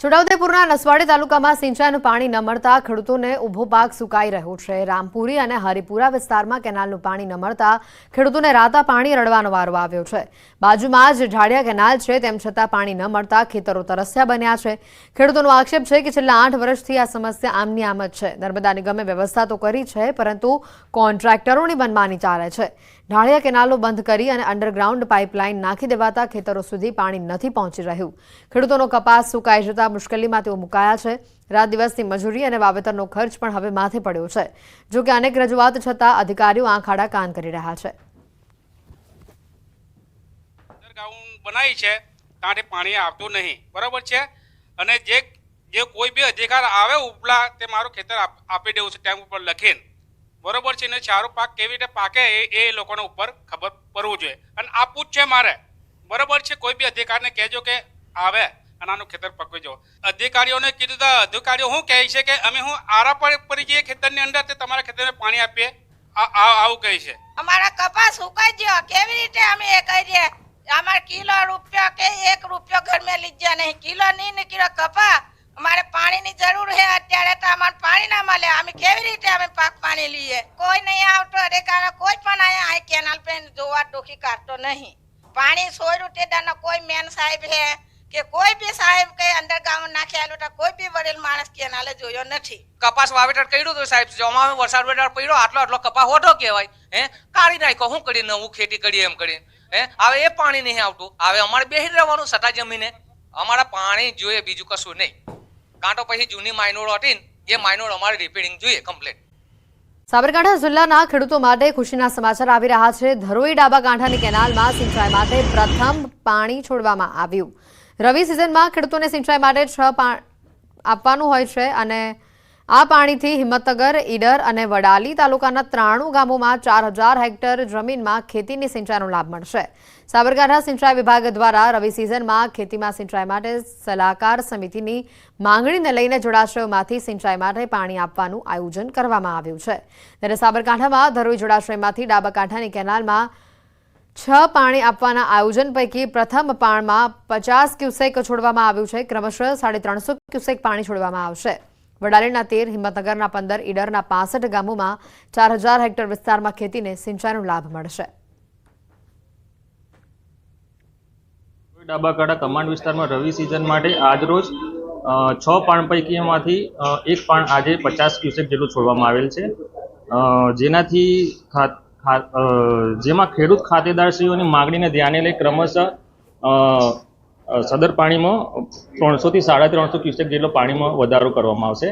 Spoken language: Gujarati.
છોટાઉદેપુરના નસવાડી તાલુકામાં સિંચાઈનું પાણી ન મળતા ખેડૂતોને ઊભો પાક સુકાઈ રહ્યો છે। રામપુરી અને હરિપુરા વિસ્તારમાં કેનાલનું પાણી ન મળતા ખેડૂતોને રાતા પાણી રડવાનો વારો આવ્યો છે। બાજુમાં જ ઢાળિયા કેનાલ છે, તેમ છતાં પાણી ન મળતા ખેતરો તરસ્યા બન્યા છે। ખેડૂતોનો આક્ષેપ છે કે છેલ્લા 8 વર્ષથી આ સમસ્યા આમની આમ જ છે। નર્મદા નિગમે વ્યવસ્થા તો કરી છે, પરંતુ કોન્ટ્રાક્ટરોની મનમાની ચાલે છે। ઢાળિયા કેનાલો બંધ કરી અને અંડરગ્રાઉન્ડ પાઇપલાઇન નાખી દેવાતા ખેતરો સુધી પાણી નથી પહોંચી રહ્યું। ખેડૂતોનો કપાસ સુકાઈ જતા મુશ્કેલીમાં તેઓ મુકાયા છે। રાત દિવસની મજૂરી અને વાવેતરનો ખર્ચ પણ હવે માથે પડ્યો છે। જો કે અનેક રજૂઆત છતાં અધિકારીઓ આંખ આડા કાન કરી રહ્યા છે। બનાવી છે તાંઠે પાણી આવતું નહીં, બરોબર છે। અને જે કોઈ બી અધિકાર આવે ઉપલા તે મારું ખેતર આપી દેવું છે ટાઈમ ઉપર લખીને, બરોબર છે। ને ચારો પાક કેવી રીતે પાકે એ લોકોને ઉપર ખબર પડવું જોઈએ અને આપવું જ છે મારે, બરોબર છે। કોઈ બી અધિકારીને કહેજો કે આવે અને આનું ખેતર પકવી જાઓ। અધિકારીઓને કીધું તો અધિકારીઓ શું કહે છે કે અમે હું આરા પડી જઈએ ખેતરની અંદર તે તમારા ખેતરને પાણી આપીએ, આવું કહે છે। અમારા કપાસ સુકાઈ ગયો, કેવી રીતે અમે એ કરીએ? અમારે કિલો રૂપિયા કે 1 રૂપિયો ઘર में लीजिए नहीं, किलो नहीं निकलो कपा। हमारे पानी की जरूर है, અત્યારે તો અમારે પાણી ના મળે, અમે કેવી રીતે અમે પાક પાણી લઈએ? કોઈ નહીં આવતો અધિકારી, કોઈ પણ આયા કેનાલ पे જોવા ડોકી કાઢતો નહીં। પાણી 100 રૂપિયા કોઈ મેન સાહેબ હે કે કોઈ બી સાહેબ કે અંડરગ્રાઉન્ડ નાખેલું તો કોઈ બી વડેલ માણસ કેનાલે જોયો નથી। કપાસ વાવેતર કર્યું તો સાહેબ, ચોમામાં વરસાદ વેટાર પડ્યો, આટલો કપા હોટો કહેવાય, કાઢી નાખ્યો, શું કરી નવું ખેતી કરીએ એમ કરીને, હવે એ પાણી નહીં આવતું। હવે અમારે બેસી રહેવાનું સટા જમીને, અમારા પાણી જોઈએ, બીજું કશું નહીં। કાં તો પછી જૂની માઇનોર હતી એ માઇનોર અમારે રિપેરિંગ જોઈએ કમ્પ્લીટ। સાબરકાંઠા જિલ્લાના ખેડૂતો માટે ખુશીના સમાચાર આવી રહ્યા છે। ધરોઈ ડાબા કાંઠાની કેનાલમાં સિંચાઈ માટે પ્રથમ પાણી છોડવામાં આવ્યું। રવિ સિઝનમાં ખેડૂતોને સિંચાઈ માટે 6 આપવાનું હોય છે અને આ પાણીથી હિંમતનગર, ઈડર અને વડાલી તાલુકાના 93 ગામોમાં 4000 હેક્ટર જમીનમાં ખેતીની સિંચાઈનો લાભ મળશે। સાબરકાંઠા સિંચાઈ વિભાગ દ્વારા રવિ સિઝનમાં ખેતીમાં સિંચાઈ માટે સલાહકાર સમિતિની માંગણીને લઈને જળાશયોમાંથી સિંચાઈ માટે પાણી આપવાનું આયોજન કરવામાં આવ્યું છે। ત્યારે સાબરકાંઠામાં ધરોઈ જળાશયમાંથી ડાબા કાંઠાની કેનાલમાં 6 પાણી આપવાના આયોજન પૈકી પ્રથમ પાણમાં 50 ક્યુસેક છોડવામાં આવ્યું છે। ક્રમશઃ 350 ક્યુસેક પાણી છોડવામાં આવશે। વડાલીના 13, હિંમતનગરના 15, ઈડરના 65 ગામોમાં 4000 હેક્ટર વિસ્તારમાં ખેતીને સિંચાઈનો લાભ મળશે। ડાબા કાંઠા કમાન્ડ વિસ્તારમાં રવિ સિઝન માટે આજરોજ 6 પાણ પૈકીમાંથી 1 પાણ આજે 50 ક્યુસેક જેટલું છોડવામાં આવેલ છે, જેનાથી જેમાં ખેડૂત ખાતેદારશ્રીઓની માગણીને ધ્યાને લઈ ક્રમશઃ સદર પાણીમાં 300 થી 350 ક્યુસેક જેટલો પાણીમાં વધારો કરવામાં આવશે।